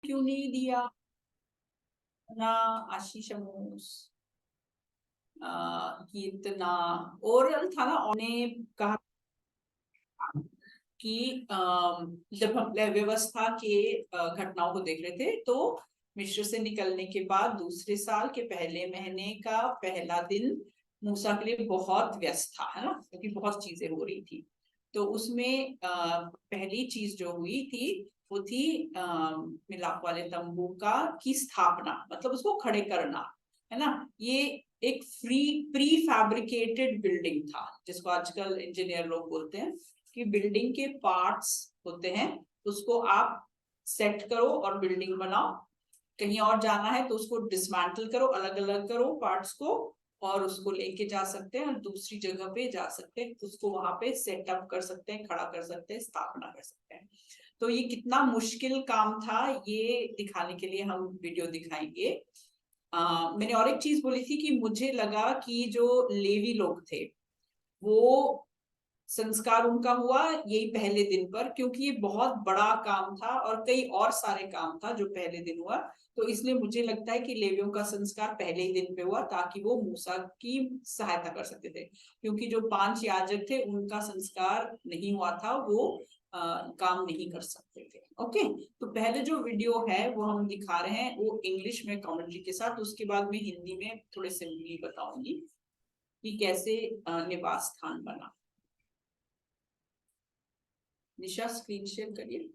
क्यों नहीं दिया ना आशीष अमोस कितना ओरल था ना। उन्हें कहा कि जब हम व्यवस्था के घटनाओं को देख रहे थे तो मिस्र से निकलने के बाद दूसरे साल के पहले महीने का पहला दिन मूसा के लिए बहुत व्यस्त था, है ना, क्योंकि बहुत चीजें हो रही थी। तो उसमें पहली चीज जो हुई थी वो थी मिलाप वाले तंबू का की स्थापना, मतलब उसको खड़े करना, है ना। ये एक प्री फैब्रिकेटेड बिल्डिंग था, जिसको आजकल इंजीनियर लोग बोलते हैं कि बिल्डिंग के पार्ट्स होते हैं, उसको आप सेट करो और बिल्डिंग बनाओ। कहीं और जाना है तो उसको डिसमेंटल करो, अलग अलग करो पार्ट्स को, और उसको लेके जा सकते हैं और दूसरी जगह पे जा सकते हैं, उसको वहां पे सेटअप कर सकते हैं, खड़ा कर सकते हैं, स्थापना कर सकते हैं। तो ये कितना मुश्किल काम था ये दिखाने के लिए हम वीडियो दिखाएंगे। मैंने और एक चीज बोली थी कि मुझे लगा कि जो लेवी लोग थे वो संस्कार उनका हुआ यही पहले दिन पर, क्योंकि ये बहुत बड़ा काम था और कई और सारे काम था जो पहले दिन हुआ। तो इसलिए मुझे लगता है कि लेवियों का संस्कार पहले ही दिन पे हुआ ताकि वो मूसा की सहायता कर सकते थे, क्योंकि जो 5 याजक थे उनका संस्कार नहीं हुआ था, वो काम नहीं कर सकते थे। ओके, तो पहले जो वीडियो है वो हम दिखा रहे हैं, वो इंग्लिश में कमेंट्री के साथ, उसके बाद में हिंदी में थोड़े सिंपली बताऊंगी कि कैसे निवास स्थान बना। निशा स्क्रीन शेयर करिए।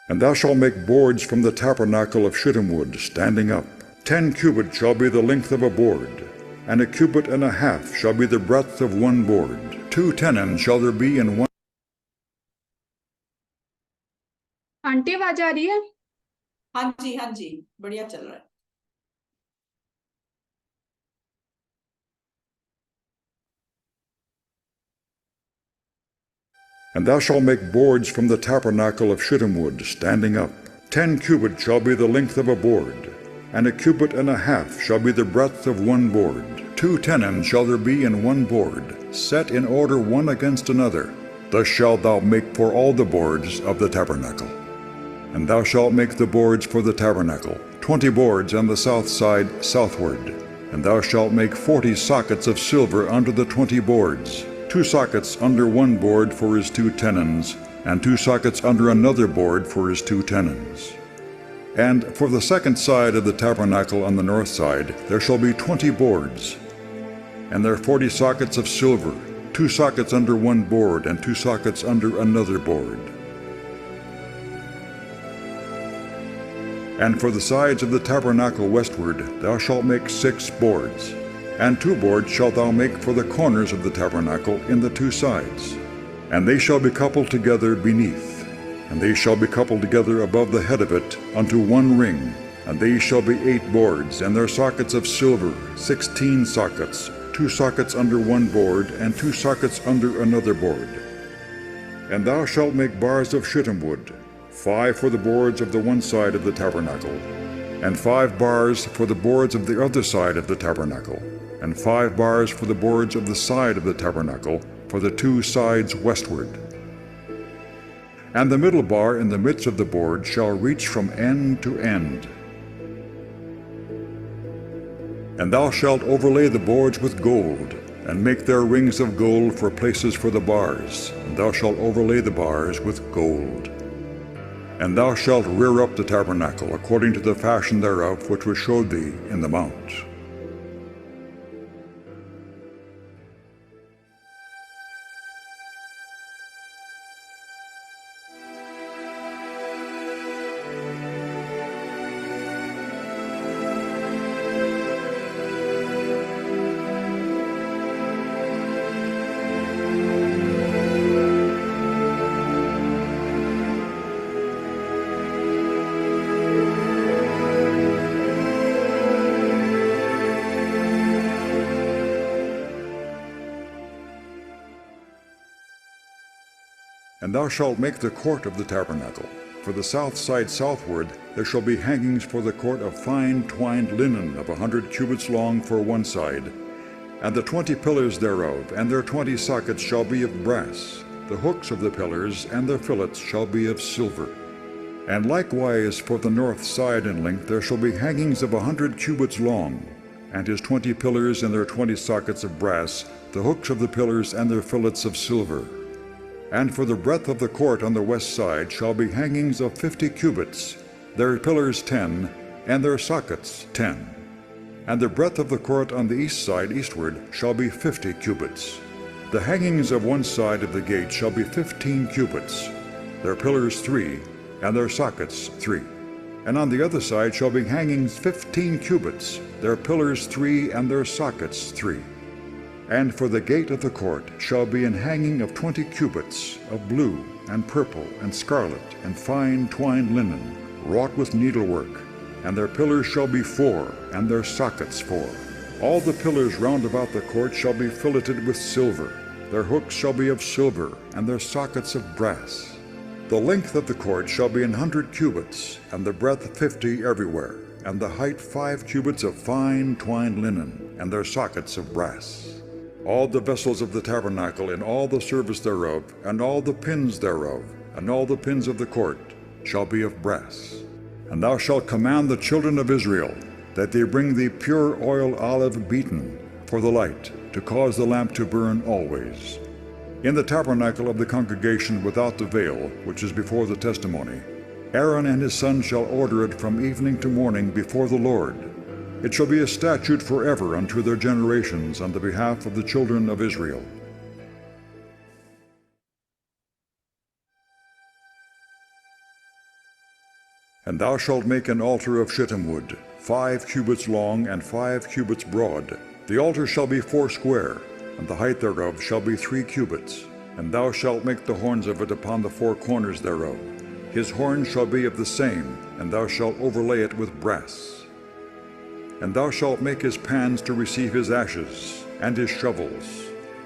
And thou shalt make boards from the tabernacle of shittim wood, standing up. 10 cubits shall be the length of a board, and 1.5 cubits shall be the breadth of one board. 2 tenons shall there be in one. Aunty आवाज आ रही है? हाँ जी बढ़िया चल रहा है। And thou shalt make boards from the tabernacle of shittim wood, standing up. 10 cubits shall be the length of a board, and 1.5 cubits shall be the breadth of one board. 2 tenons shall there be in one board, set in order one against another. Thus shalt thou make for all the boards of the tabernacle. And thou shalt make the boards for the tabernacle, 20 boards on the south side southward. And thou shalt make 40 sockets of silver under the 20 boards, 2 sockets under one board for his 2 tenons, and 2 sockets under another board for his 2 tenons. And for the second side of the tabernacle on the north side there shall be 20 boards, and there 40 sockets of silver, 2 sockets under one board, and 2 sockets under another board. And for the sides of the tabernacle westward thou shalt make 6 boards, and 2 boards shalt thou make for the corners of the tabernacle in the 2 sides. And they shall be coupled together beneath, and they shall be coupled together above the head of it unto one ring. And they shall be 8 boards, and their sockets of silver, 16 sockets, 2 sockets under one board, and 2 sockets under another board. And thou shalt make bars of shittim wood, 5 for the boards of the one side of the tabernacle, and 5 bars for the boards of the other side of the tabernacle, and 5 bars for the boards of the side of the tabernacle, for the 2 sides westward. And the middle bar in the midst of the board shall reach from end to end. And thou shalt overlay the boards with gold, and make their rings of gold for places for the bars, and thou shalt overlay the bars with gold. And thou shalt rear up the tabernacle according to the fashion thereof which was showed thee in the mount. And thou shalt make the court of the tabernacle. For the south side southward there shall be hangings for the court of fine twined linen of 100 cubits long for one side, and the 20 pillars thereof, and their 20 sockets shall be of brass. the hooks of the pillars and their fillets shall be of silver. And likewise for the north side in length there shall be hangings of 100 cubits long, and his 20 pillars and their 20 sockets of brass, the hooks of the pillars and their fillets of silver. And for the breadth of the court on the west side shall be hangings of 50 cubits, their pillars 10, and their sockets 10. And the breadth of the court on the east side eastward shall be 50 cubits. The hangings of one side of the gate shall be 15 cubits, their pillars 3, and their sockets 3. And on the other side shall be hangings 15 cubits, their pillars 3, and their sockets 3. And for the gate of the court shall be an hanging of 20 cubits, of blue, and purple, and scarlet, and fine twined linen, wrought with needlework. And their pillars shall be 4, and their sockets 4. All the pillars round about the court shall be filleted with silver. Their hooks shall be of silver, and their sockets of brass. The length of the court shall be 100 cubits, and the breadth 50 everywhere, and the height 5 cubits of fine twined linen, and their sockets of brass. All the vessels of the tabernacle in all the service thereof, and all the pins thereof, and all the pins of the court, shall be of brass. And thou shalt command the children of Israel, that they bring thee pure oil olive beaten, for the light, to cause the lamp to burn always. In the tabernacle of the congregation without the veil, which is before the testimony, Aaron and his sons shall order it from evening to morning before the Lord. It shall be a statute forever unto their generations on the behalf of the children of Israel. And thou shalt make an altar of shittim wood, 5 cubits long and 5 cubits broad. The altar shall be 4 square, and the height thereof shall be 3 cubits. And thou shalt make the horns of it upon the 4 corners thereof. His horns shall be of the same, and thou shalt overlay it with brass. And thou shalt make his pans to receive his ashes, and his shovels,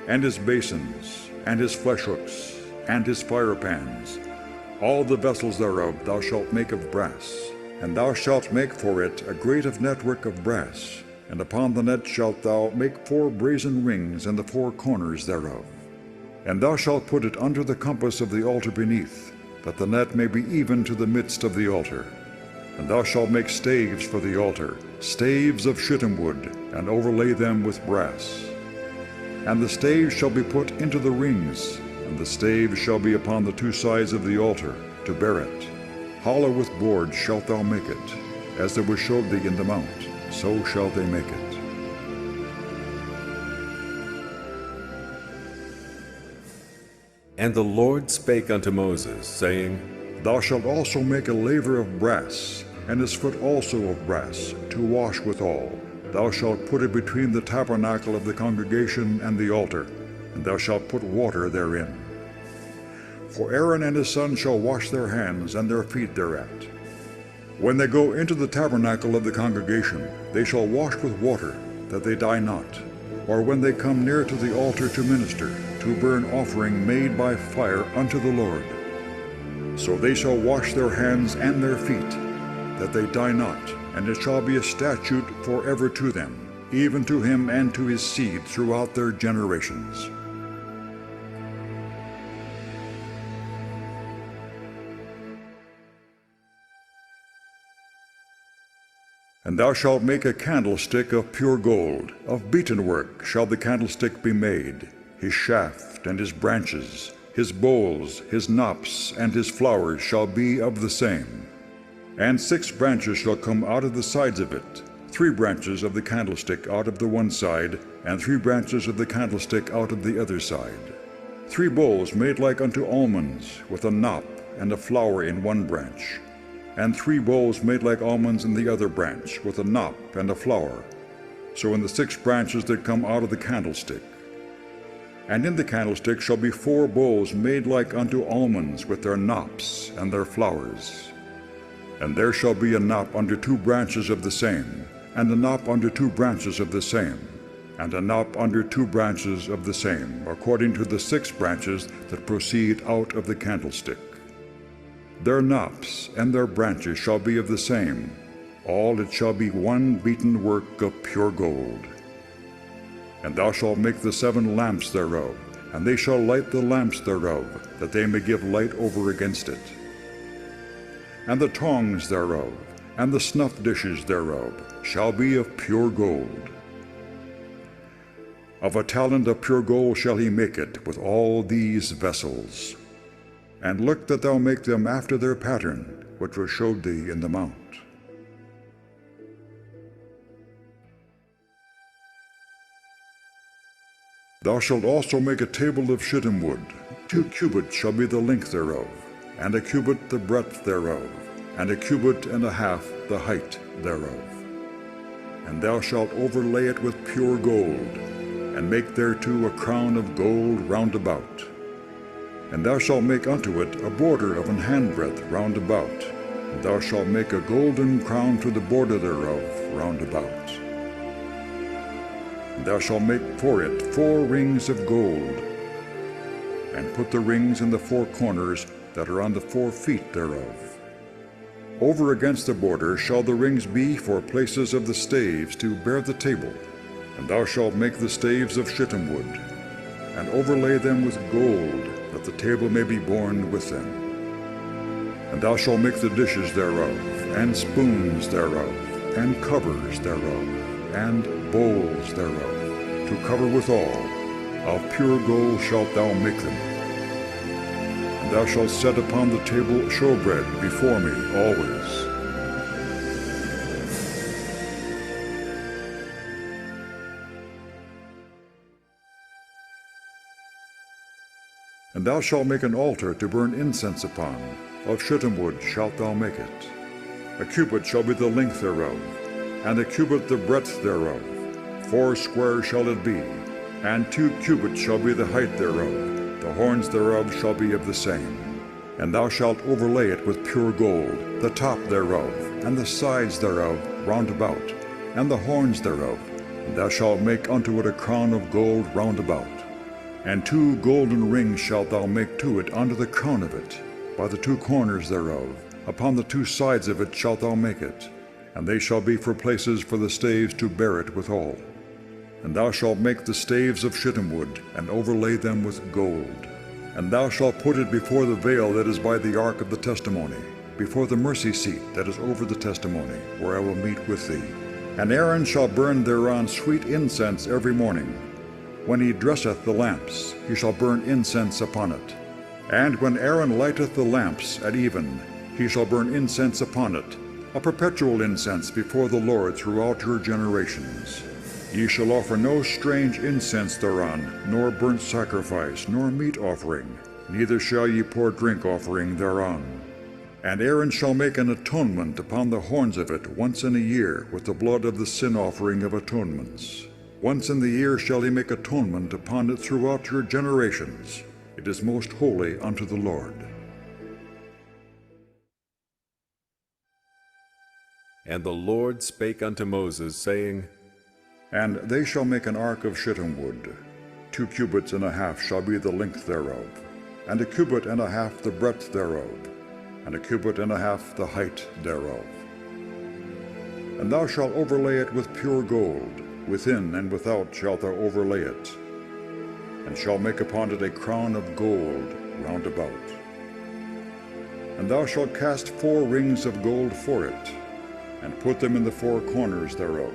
and his basins, and his flesh hooks, and his fire pans. All the vessels thereof thou shalt make of brass. And thou shalt make for it a grate of network of brass, and upon the net shalt thou make 4 brazen rings in the 4 corners thereof. And thou shalt put it under the compass of the altar beneath, that the net may be even to the midst of the altar. And thou shalt make staves for the altar, staves of shittim wood, and overlay them with brass. And the staves shall be put into the rings, and the staves shall be upon the 2 sides of the altar, to bear it. Hollow with boards shalt thou make it, as it was showed thee in the mount, so shall they make it. And the Lord spake unto Moses, saying, Thou shalt also make a laver of brass, and his foot also of brass, to wash withal. Thou shalt put it between the tabernacle of the congregation and the altar, and thou shalt put water therein. For Aaron and his sons shall wash their hands and their feet thereat. When they go into the tabernacle of the congregation, they shall wash with water, that they die not. Or when they come near to the altar to minister, to burn offering made by fire unto the Lord. So they shall wash their hands and their feet, that they die not, and it shall be a statute forever to them, even to him and to his seed throughout their generations. And thou shalt make a candlestick of pure gold. Of beaten work shall the candlestick be made, his shaft and his branches, his bowls, his knops, and his flowers shall be of the same. And 6 branches shall come out of the sides of it, 3 branches of the candlestick out of the one side, and 3 branches of the candlestick out of the other side. 3 bowls made like unto almonds, with a knop and a flower in one branch. And 3 bowls made like almonds in the other branch, with a knop and a flower. So in the 6 branches that come out of the candlestick. And in the candlestick shall be 4 bowls made like unto almonds, with their knops and their flowers. And there shall be a knop under 2 branches of the same, and a knop under 2 branches of the same, and a knop under 2 branches of the same, according to the 6 branches that proceed out of the candlestick. Their knops and their branches shall be of the same. All it shall be one beaten work of pure gold. And thou shalt make the 7 lamps thereof. and they shall light the lamps thereof, that they may give light over against it. And the tongs thereof, and the snuff dishes thereof, shall be of pure gold. Of a talent of pure gold shall he make it with all these vessels. And look that thou make them after their pattern, which was showed thee in the mount. Thou shalt also make a table of shittim wood. 2 cubits shall be the length thereof, and a cubit the breadth thereof, and a cubit and a half the height thereof. And thou shalt overlay it with pure gold, and make thereto a crown of gold round about. And thou shalt make unto it a border of an handbreadth round about, and thou shalt make a golden crown to the border thereof round about. And thou shalt make for it 4 rings of gold, and put the rings in the 4 corners that are on the 4 feet thereof. Over against the border shall the rings be for places of the staves to bear the table. And thou shalt make the staves of shittim wood, and overlay them with gold, that the table may be borne with them. And thou shalt make the dishes thereof, and spoons thereof, and covers thereof, and bowls thereof, to cover withal. Of pure gold shalt thou make them. And thou shalt set upon the table showbread before me always. And thou shalt make an altar to burn incense upon. Of shittim wood shalt thou make it. A cubit shall be the length thereof, and a cubit the breadth thereof. 4 square shall it be, and 2 cubits shall be the height thereof. The horns thereof shall be of the same. And thou shalt overlay it with pure gold, the top thereof, and the sides thereof round about, and the horns thereof. And thou shalt make unto it a crown of gold round about. And 2 golden rings shalt thou make to it under the crown of it, by the 2 corners thereof. Upon the 2 sides of it shalt thou make it, and they shall be for places for the staves to bear it withal. And thou shalt make the staves of shittim wood, and overlay them with gold. And thou shalt put it before the veil that is by the ark of the testimony, before the mercy seat that is over the testimony, where I will meet with thee. And Aaron shall burn thereon sweet incense every morning. When he dresseth the lamps, he shall burn incense upon it. And when Aaron lighteth the lamps at even, he shall burn incense upon it, a perpetual incense before the Lord throughout your generations. Ye shall offer no strange incense thereon, nor burnt sacrifice, nor meat offering, neither shall ye pour drink offering thereon. And Aaron shall make an atonement upon the horns of it once in a year with the blood of the sin offering of atonements. Once in the year shall he make atonement upon it throughout your generations. It is most holy unto the Lord. And the Lord spake unto Moses, saying, And they shall make an ark of shittim wood. 2 cubits and a half shall be the length thereof, and a cubit and a half the breadth thereof, and a cubit and a half the height thereof. And thou shalt overlay it with pure gold. Within and without shalt thou overlay it, and shalt make upon it a crown of gold round about. And thou shalt cast 4 rings of gold for it, and put them in the 4 corners thereof.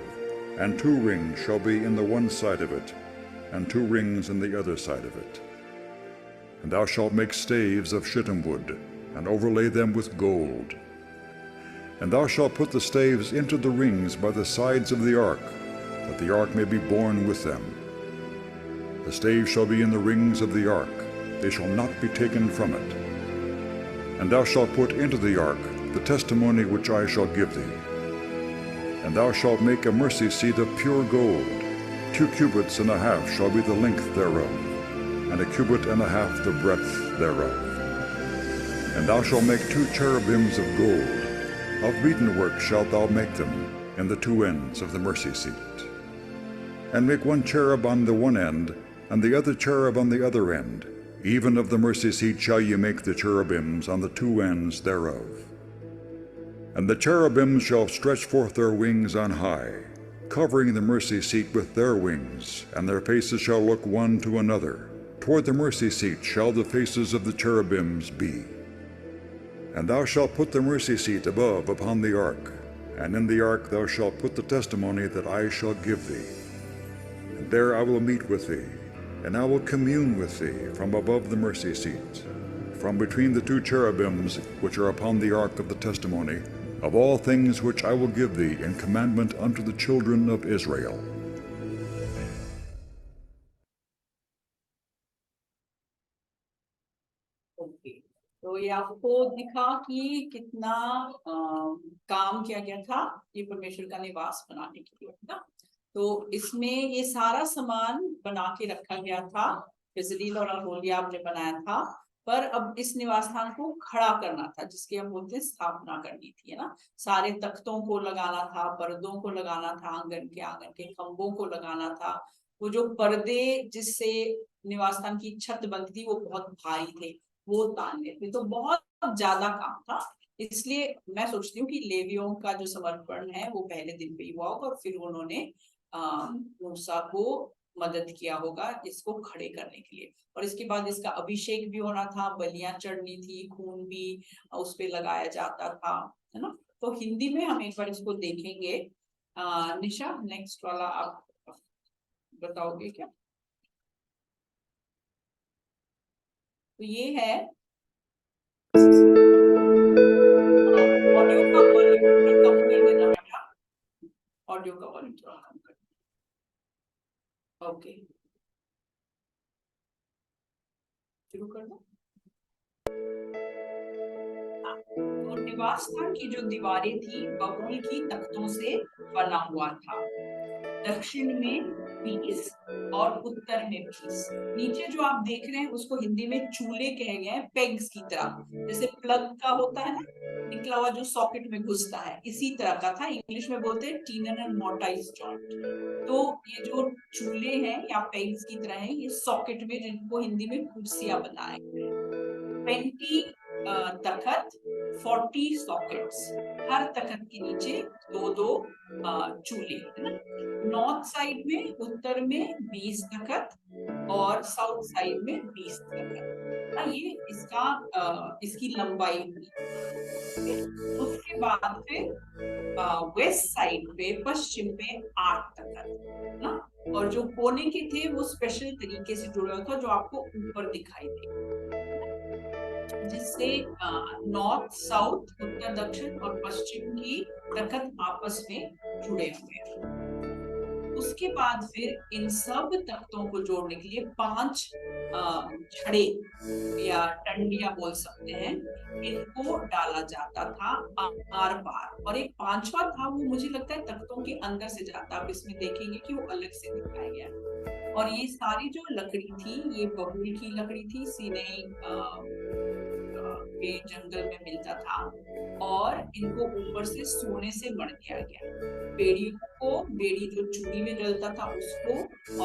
And 2 rings shall be in the one side of it, and 2 rings in the other side of it. And thou shalt make staves of shittim wood, and overlay them with gold. And thou shalt put the staves into the rings by the sides of the ark, that the ark may be borne with them. The staves shall be in the rings of the ark, they shall not be taken from it. And thou shalt put into the ark the testimony which I shall give thee. And thou shalt make a mercy seat of pure gold. 2 cubits and a half shall be the length thereof, and a cubit and a half the breadth thereof. And thou shalt make 2 cherubims of gold. Of beaten-work shalt thou make them in the 2 ends of the mercy seat. And make 1 cherub on the one end, and the other cherub on the other end. Even of the mercy seat shall ye make the cherubims on the 2 ends thereof. And the cherubims shall stretch forth their wings on high, covering the mercy seat with their wings, and their faces shall look one to another, toward the mercy seat shall the faces of the cherubims be. And thou shalt put the mercy seat above upon the ark, and in the ark thou shalt put the testimony that I shall give thee. And there I will meet with thee, and I will commune with thee from above the mercy seat, from between the two cherubims which are upon the ark of the testimony, of all things which I will give thee in commandment unto the children of Israel. Okay. तो ये आपको दिखा कि कितना काम किया गया था ये परमेश्वर का निवास बनाने के लिए ना। तो इसमें ये सारा सामान बना के रखा गया था, बिजली और रोलिया आपने बनाया था, पर अब इस निवास स्थान को खड़ा करना था, जिसकी हम बोलते हैं स्थापना करनी थी, है ना। सारे तख्तों को लगाना था, पर्दों को लगाना था, आंगन के खंभों को लगाना था। वो जो पर्दे जिससे निवास स्थान की छत बनती थी वो बहुत भारी थे, वो तानने थे, तो बहुत ज्यादा काम था। इसलिए मैं सोचती हूँ कि लेवियों का जो समर्पण है वो पहले दिन पे ही हुआ होगा और फिर उन्होंने मूसा को मदद किया होगा इसको खड़े करने के लिए। और इसके बाद इसका अभिषेक भी होना था, बलियां चढ़नी थी, खून भी उस पे लगाया जाता था, है ना। तो हिंदी में हम एक बार इसको देखेंगे। निशा नेक्स्ट वाला आप बताओगे क्या? तो ये है ऑडियो का वॉल्यूम थोड़ा कम कर देना बेटा, ऑडियो का वॉल्यूम थोड़ा कम कर देना। ओके, शुरू कर दो। तो निवास स्थान की जो दीवारें थी बबूल की तख्तों से बना हुआ था। दक्षिण में 20 और उत्तर में 20। नीचे जो आप देख रहे हैं उसको हिंदी में चूल्हे कहे गए हैं, पेग्स की तरह, जैसे प्लग का होता है ना, निकला हुआ जो सॉकेट में घुसता है, इसी तरह का था। इंग्लिश में बोलते हैं टीनन एंड मोर्टाइज जॉइंट। तो ये जो चूल्हे हैं या पेग्स की तरह हैं, ये सॉकेट में, जिनको हिंदी में कुर्सियां बनाए गए। 20 तखत, 40 सॉकेट्स, हर तखत के नीचे 2-2 चूल्हे, है ना। नॉर्थ साइड में, उत्तर में 20 तखत और साउथ साइड में 20 तखत। ये इसकी लंबाई हुई। उसके बाद फिर वेस्ट साइड पे, पश्चिम पे 8 तखत ना, और जो कोने के थे वो स्पेशल तरीके से जुड़ा था, जो आपको ऊपर दिखाई दे, जिससे नॉर्थ साउथ, उत्तर दक्षिण और पश्चिम की तखत आपस में जुड़े हुए हैं। उसके बाद फिर इन सब तख्तों को जोड़ने के लिए 5 छड़े या टंडियां बोल सकते हैं, इनको डाला जाता था आर पार। और एक 5वां था, वो मुझे लगता है तख्तों के अंदर से जाता, आप इसमें देखेंगे कि वो अलग से दिखाया गया। और ये सारी जो लकड़ी थी ये बबूल की लकड़ी थी, सीनै के जंगल में मिलता था, और इनको ऊपर से सोने से मढ़ दिया गया। बेड़ियों को, बेड़ी जो चूड़ी में जलता था उसको,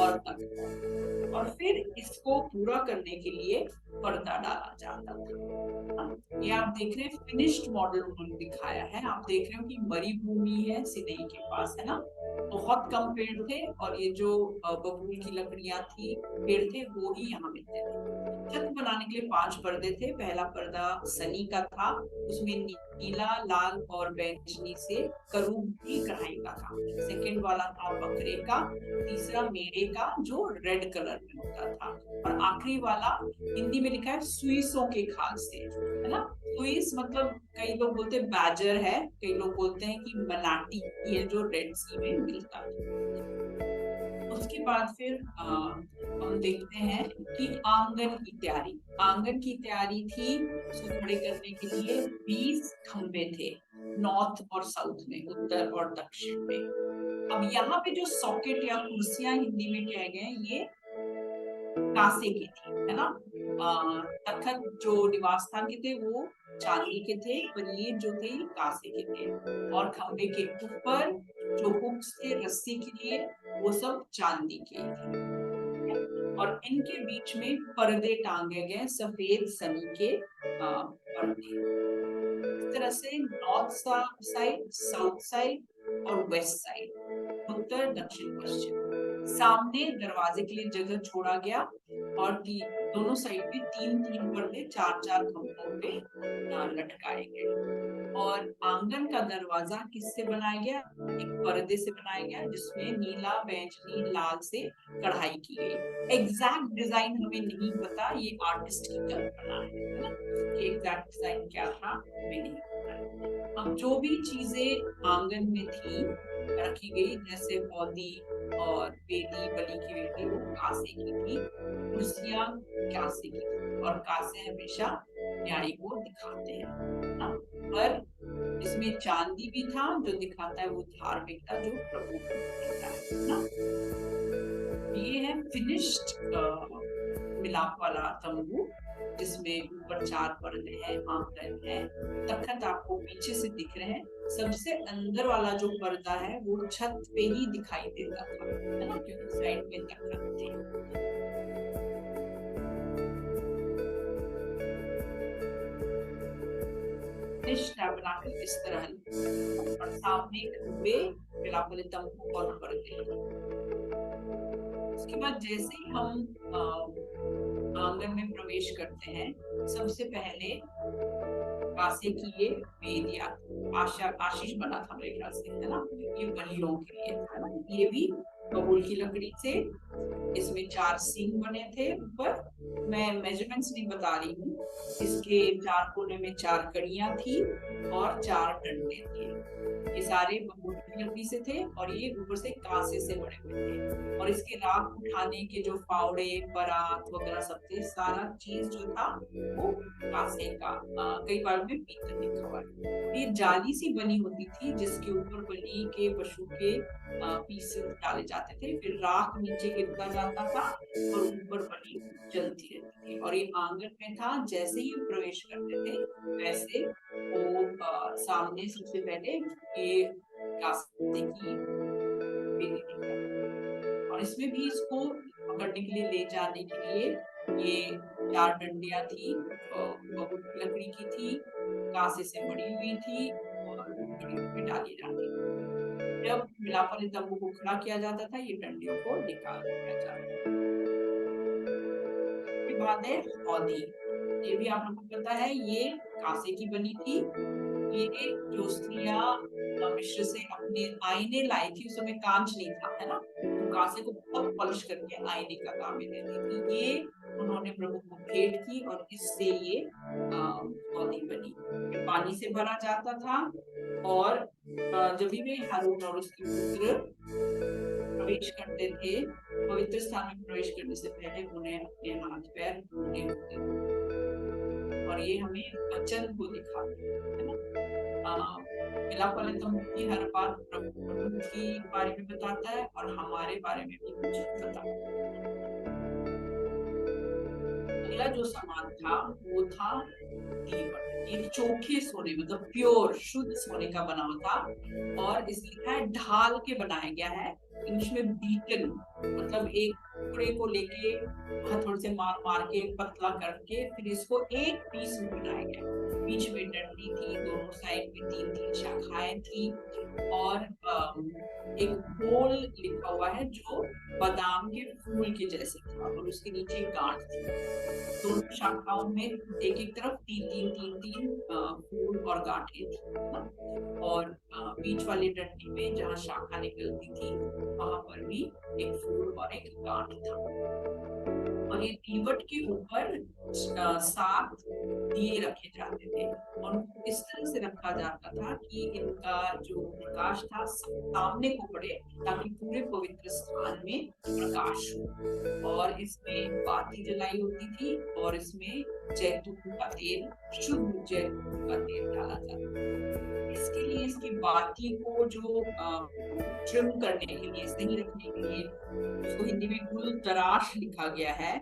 और तख्त, और फिर इसको पूरा करने के लिए पर्दा डाला जाता था। ये आप देख रहे हैं फिनिश्ड मॉडल उन्होंने दिखाया है। आप देख रहे हो कि मरी भूमि है सीनै के पास, है ना। बहुत कम पेड़ थे, और ये जो बबूल की लकड़ियां थी, पेड़ थे, वो ही यहाँ मिलते थे। छत बनाने के लिए 5 पर्दे थे। पहला पर्दा सनी का था, उसमें नीला, लाल और बैंगनी से करूब की कढ़ाई का था। सेकंड वाला था बकरे का, तीसरा मेढ़े का जो रेड कलर में होता था, और आखिरी वाला हिंदी में लिखा है सुइसों के खाल से, है ना। सुइस मतलब कई लोग बोलते हैं बैजर है, कई लोग बोलते हैं कि मनाटी है जो रेड सी में मिलता है। उसके बाद फिर हम देखते हैं कि आंगन की तैयारी। आंगन की तैयारी थी, उसको खड़े करने के लिए 20 खंबे थे, नॉर्थ और साउथ में, उत्तर और दक्षिण में। अब यहाँ पे जो सॉकेट या कुर्सियां हिंदी में कहे गए, ये कांसे की थी, है ना। तखत जो निवास स्थान के थे वो चांदी के थे, पर ये जो थे कांसे के थे। और खंबे के ऊपर जो हुक्स थे रस्सी के लिए, वो सब चांदी के थे। और इनके बीच में पर्दे टांगे गए, सफेद सनी के पर्दे। इस तरह से नॉर्थ साइड, साउथ साइड और वेस्ट साइड, उत्तर दक्षिण पश्चिम। सामने दरवाजे के लिए जगह छोड़ा गया, और दोनों साइड पे 3-3 पर्दे 4-4 खंभों पे लटकाए गए। और आंगन का दरवाजा किससे बनाया गया? एक पर्दे से बनाया गया जिसमें नीला, बैंगनी, लाल से कढ़ाई की गई। एग्जैक्ट डिजाइन हमें नहीं पता, ये आर्टिस्ट की कल्पना है ना, कि एग्जैक्ट डिजाइन क्या था हमें नहीं पता। अब जो भी चीजें आंगन में थी रखी गई, जैसे पौधी और बेदी, बलि की बेदी, वो कांसे की थी। कुर्सियां कांसे की थी, और कांसे हमेशा न्याय को दिखाते हैं ना। पर इसमें चांदी भी था जो दिखाता है वो धार्मिकता जो प्रभु को दिखाता है ना। ये है फिनिश्ड मिलाप वाला तंबू, जिसमें ऊपर 4 पर्दे हैं, आंगन है, तखत आपको पीछे से दिख रहे हैं। सबसे अंदर वाला जो पर्दा है वो छत पे ही दिखाई देता था, है ना, क्योंकि साइड में तखत थे। टैबरनाकल इस तरह, और सामने खंबे, मिलाप वाले तंबू और पर्दे। उसके बाद जैसे ही हम आंगन में प्रवेश करते हैं, सबसे पहले कांसे की ये वेदिया, आशीष बना था मेरे ख्याल से, है ना, ये बलियों के लिए था ना। ये भी बबूल की लकड़ी से, इसमें 4 सींग बने थे ऊपर। मैं मेजरमेंट्स नहीं बता रही हूँ। इसके 4 कोने में 4 कड़ियां थी और 4 डंडे थे। ये सारे बबूल की लकड़ी से थे और ये ऊपर से कांसे से बने हुए थे। और इसके राख उठाने के जो फावड़े, परात वगैरह सब थे, सारा चीज जो था वो कांसे का, कई बार में पीतल लिखा हुआ है। ये जाली सी बनी होती थी जिसके ऊपर बलि के पशु के पीसेस डाले जाते थे, फिर राख नीचे गिरता जाता था और ऊपर बलि जलती रहती थी। और ये आंगन में था, जैसे ही प्रवेश करते थे वैसे वो सामने सबसे पहले ये कांसे की बेदी दिखाई, और इसमें भी इसको पकड़ने के लिए, ले जाने के लिए ये 4 डंडियां थी, बबूल की लकड़ी की थी, कांसे से बड़ी हुई थी और में डाली जाती थी। जब मिलाप वाले तंबू को खड़ा किया जाता था, ये डंडियों को निकाल दिया जाता था। इसके बाद है हौदी। ये भी आप लोगों को पता है, ये कांसे की बनी थी। ये जो स्त्रियां मिस्र से अपने आईने लाई थी, उस समय कांच नहीं था, है ना, तो कांसे को बहुत पॉलिश करके आईने का काम में देती थी। ये उन्होंने प्रभु को भेंट की और इससे ये हौदी बनी। ये पानी से भरा जाता था, और जब भी हारून और उसके पुत्र प्रवेश करते थे, पवित्र स्थान में प्रवेश करने से पहले उन्हें अपने हाथ पैर धोने होते थे। और ये हमें वचन को दिखाते है ना। मिलाप वाले तंबू की हर बात प्रभु के बारे में बताता है और हमारे बारे में भी कुछ बताता है। अगला जो सामान था वो था दीवट। ये चोखे सोने, मतलब प्योर शुद्ध सोने का बना हुआ था, और इस लिखा है ढाल के बनाया गया है, इंग्लिश में बीटन, मतलब एक टुकड़े को लेके हथौड़े से मार मार के पतला करके फिर इसको एक पीस में बनाया गया। बीच में डंडी थी, दोनों साइड में 3-3 शाखाएं थी, और एक बोल लिखा हुआ है जो बादाम के फूल के जैसे था, और उसके नीचे गांठ थी। दोनों शाखाओं में एक एक तरफ 3-3 फूल और गांठें थी ना। और बीच वाली डंडी में जहाँ शाखा निकलती थी वहां पर भी एक फूल और एक गांठ था। और ये दीवट के ऊपर 7 दिए रखे जाते थे, और उनको इस तरह से रखा जाता था कि इनका जो प्रकाश था सामने को पड़े, ताकि पूरे पवित्र स्थान में प्रकाश हो। और इसमें बाती जलाई होती थी, और इसमें जैतून का तेल, शुद्ध जैतून का तेल डाला जाता था। इसके लिए, इसकी बाती को जो ट्रिम करने के लिए, सही रखने के लिए, उसको हिंदी में गुल तराश लिखा गया है,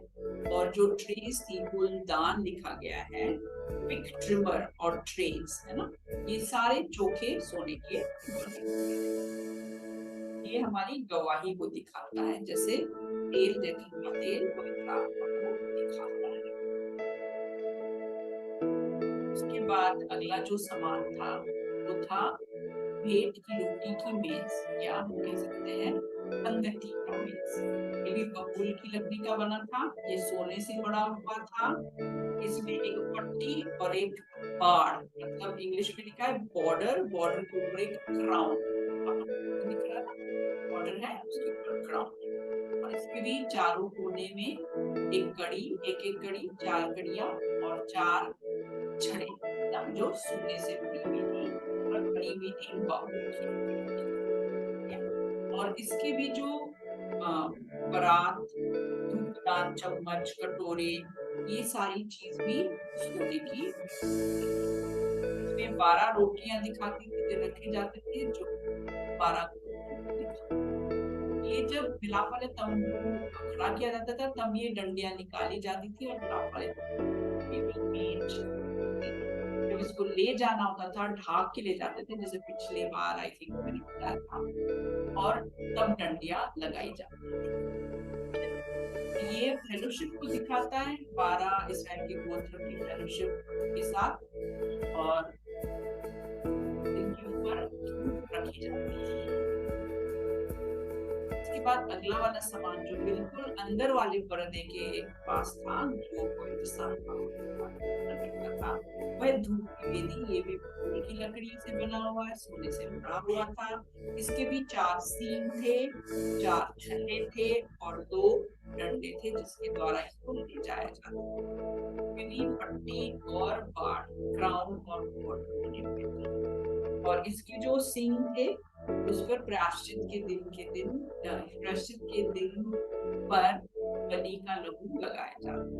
और जो ट्रेस थी गुलदान लिखा गया है, पिक ट्रिमर और ट्रेस, है ना। ये सारे चोखे सोने के। ये हमारी गवाही को दिखाता है, जैसे तेल, जैतून का तेल पवित्र आत्मा को दिखाता है। उसके बाद अगला जो सामान था वो था भेंट की रोटी की मेज या हम कह सकते हैं पंगति का मेज। ये भी बबूल की लकड़ी का बना था, ये सोने से बना हुआ था। इसमें एक पट्टी और एक बाड़, मतलब इंग्लिश में लिखा है बॉर्डर, बॉर्डर के ऊपर एक क्राउन दिख रहा है, बॉर्डर है उसके ऊपर क्राउन, और इसके भी चारों कोने में एक कड़ी, एक कड़ी, 4 कड़ियां और 4 छड़े जो सोने से बनी हुई थी और बड़ी हुई थी बबूल की। और इसके भी जो परात, धूपदान, चम्मच, कटोरे, ये सारी चीज भी सोने की। इसमें 12 रोटियां दिखाती थी जो रखे जाते थे, जो 12 ये जब मिलाप वाले तंबू खड़ा किया जाता था तब ये डंडियां निकाली जाती थी और मिलाप वाले जब इसको ले जाना होता था ढाक के ले जाते थे, जैसे पिछले बार आई थिंक मैंने बताया था, और तब डंडियां लगाई जाती थी। ये फेलोशिप को दिखाता है, 12 इसराइल के गोत्र की फेलोशिप के साथ, और इनके ऊपर रखी जाती है। इसके बाद अगला वाला सामान जो बिल्कुल अंदर वाले पर्दे के पास था, जो कोई था, वह धूप की वेदी। ये भी बबूल की लकड़ी से बना हुआ है, सोने से बना हुआ था। इसके भी 4 सींग थे, 4 छल्ले थे और 2 डंडे थे जिसके द्वारा इसको ले जाया जाता था। पट्टी और बाड़, क्राउन और बॉर्डर बने हुए थे, और इसके जो सींग थे उस पर प्रायश्चित के दिन पर बलि का लहू लगाया जाता था।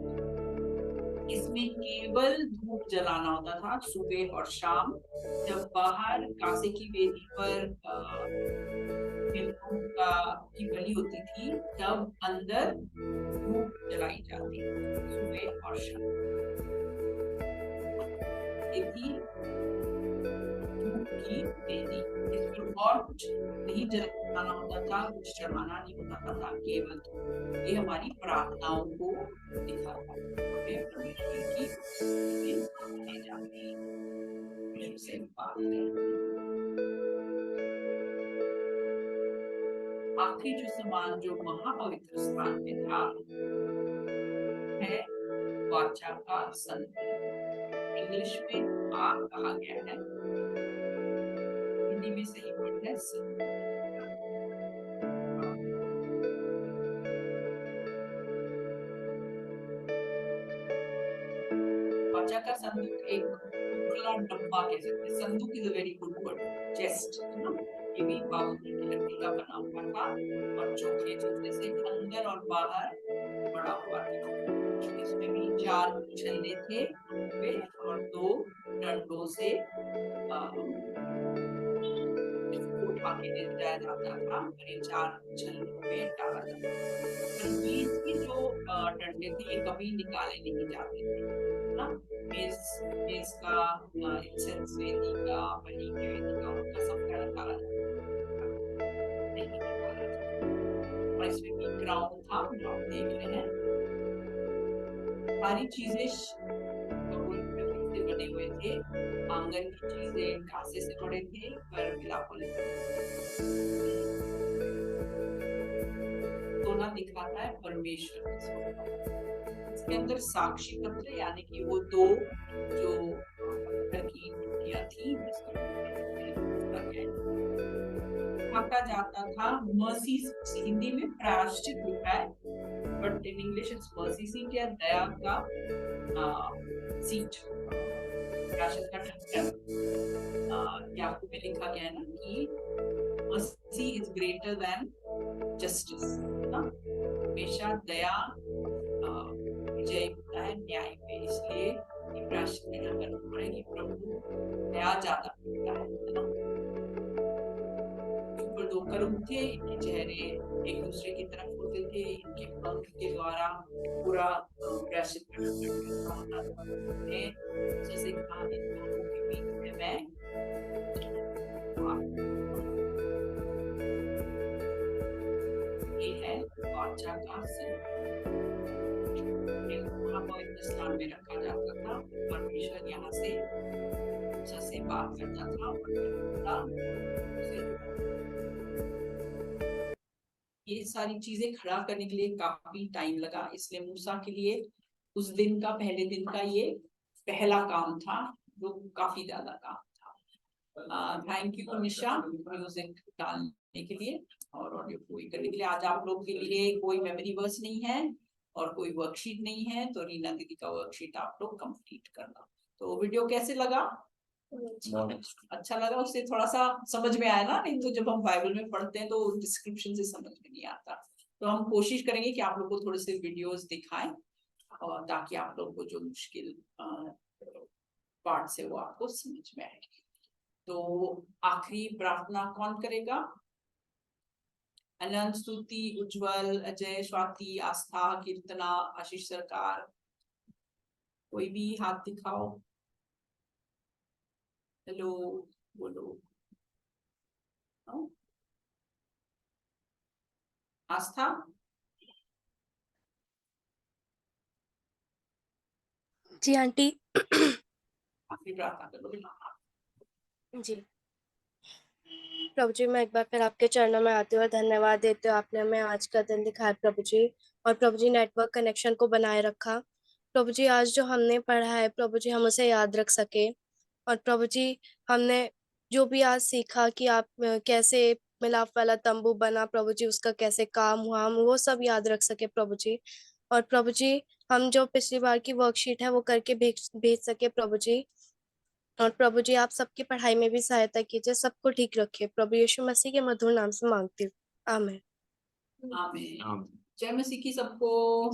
इसमें केवल धूप जलाना होता था सुबह और शाम। जब बाहर कासे की वेदी पर की बलि होती थी, तब अंदर धूप जलाई जाती थी सुबह और शाम। ये थी धूप की वेदी। इस पर और कुछ नहीं जलाना होता था, कुछ चढ़ाना नहीं होता था, केवल ये हमारी प्रार्थनाओं को दिखाता है। परमेश्वर की से बात आखिरी जो सामान जो महापवित्र स्थान में था है वाचा का संदूक। इंग्लिश में आग कहा गया है, हिंदी में सही वर्ड है संदूक। वाचा का संदूक एक खुला डब्बा कह सकते हैं। संदूक is a very good word, chest, ये भी बाबू की लकड़ी का बना हुआ था और चौके जितने से अंदर और बाहर बड़ा हुआ था। इसमें भी 4 छल्ले थे और 2 डंडों से इसको उठा के ले जाया जाता था और ये 4 छल्लों में डाला जाता था। बीच के जो डंडे थे ये कभी निकाले नहीं जाते थे ना। मेज का, इंसेंस वेदी का, बलि की वेदी का, उनका सब का निकाला नहीं निकाला। और इसमें भी क्राउन था जो आप देख रहे हैं। सारी चीजें से बने हुए थे, आंगन की चीजें कांसे से बने थे, पर मिलाप सोना दिखाता है परमेश्वर। इसके अंदर साक्षी पत्र यानी कि वो 2 जो पत्थर की मूर्तियां थी ढका जाता था। मर्सी, हिंदी में प्रायश्चित लिखा है, but in English it's mercy seat या दया का सीट, प्रायश्चित का ढक्कन। याकूब में लिखा गया है ना कि mercy is greater than justice, हमेशा दया विजय होता है न्याय पे, इसलिए ये प्रायश्चित करना पड़ेगी। प्रभु दया ज्यादा करता है ना। ऊपर 2 करूब थे, इनके चेहरे एक दूसरे की तरफ होते थे, इनके पंख के द्वारा पूरा प्रायश्चित करना होता था। जैसे कहा इन दोनों के बीच में मैं ये है वाचा का स्थान में रखा जाता था। परमेश्वर यहाँ से बात करता था। ये सारी चीजें खड़ा करने के लिए काफी टाइम लगा, इसलिए मूसा के लिए उस दिन का, पहले दिन का ये पहला काम था, जो काफी ज्यादा काम था। थैंक यू निशा म्यूजिक डालने के लिए और ऑडियो पूरी करने के लिए। आज आप लोग के लिए कोई मेमोरी वर्स नहीं है और कोई वर्कशीट नहीं है, तो रीना दीदी का वर्कशीट आप लोग कंप्लीट करना। तो वीडियो कैसे लगा? अच्छा लगा, उससे थोड़ा सा समझ में आया ना, नहीं तो जब हम बाइबल में पढ़ते हैं तो डिस्क्रिप्शन से समझ में नहीं आता। तो हम कोशिश करेंगे कि आप लोग को थोड़े से वीडियोस दिखाएं और ताकि आप लोग को जो मुश्किल पार्ट से वो आपको समझ में आए। तो आखिरी प्रार्थना कौन करेगा? अनंत, स्तुति, उज्जवल, अजय, स्वाति, आस्था, कीर्तना, आशीष सरकार, कोई भी हाथ दिखाओ। हेलो बोलो। आस्था? जी आंटी। आखिरी प्रार्थना करो। जी प्रभु जी, मैं एक बार फिर आपके चरणों में आती हूँ और धन्यवाद देती हूँ, आपने हमें आज का दिन दिखाया प्रभु जी। और प्रभु जी, नेटवर्क कनेक्शन को बनाए रखा प्रभु जी। आज जो हमने पढ़ा है प्रभु जी, हम उसे याद रख सके। और प्रभु जी, हमने जो भी आज सीखा कि आप कैसे मिलाप वाला तंबू बना प्रभु जी, उसका कैसे काम हुआ, हम वो सब याद रख सके प्रभु जी। और प्रभु जी, हम जो पिछली बार की वर्कशीट है वो करके भेज सके प्रभु जी। और प्रभु जी, आप सबकी पढ़ाई में भी सहायता कीजिए, सबको ठीक रखिए प्रभु यीशु मसीह के मधुर नाम से मांगती हूँ, आमीन। आमीन। जय मसीह की सबको।